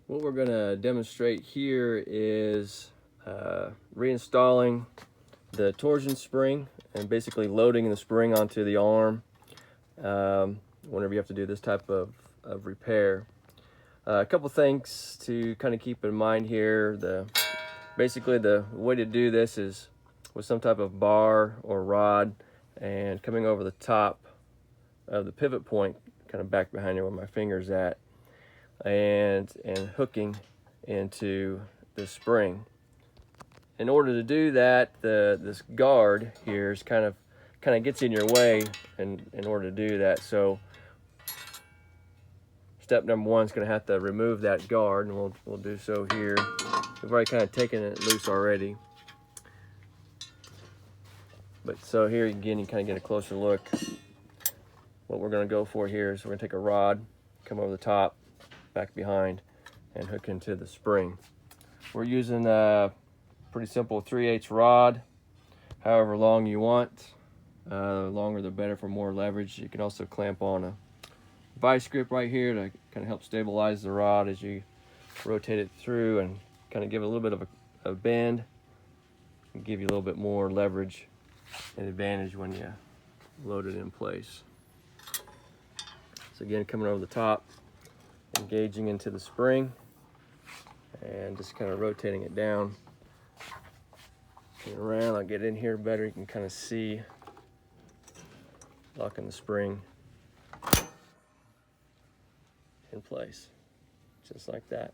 What we're going to demonstrate here is reinstalling the torsion spring and basically loading the spring onto the arm whenever you have to do this type of repair. A couple things to kind of keep in mind here. Basically the way to do this is with some type of bar or rod and coming over the top of the pivot point, kind of back behind here where my finger's at, and hooking into the spring. In order to do that, this guard here is kind of gets in your way in order to do that. So step number one is going to have to remove that guard, and we'll do so here. We've already kind of taken it loose already. But so here again, you kind of get a closer look. What we're going to go for here is we're going to take a rod, come over the top, back behind, and hook into the spring. We're using a pretty simple 3/8 rod, however long you want. The longer the better for more leverage. You can also clamp on a vice grip right here to kind of help stabilize the rod as you rotate it through and kind of give it a little bit of a bend and give you a little bit more leverage and advantage when you load it in place. So again, coming over the top, engaging into the spring, and just kind of rotating it down and around. I'll get in here better. You can kind of see locking the spring in place, just like that.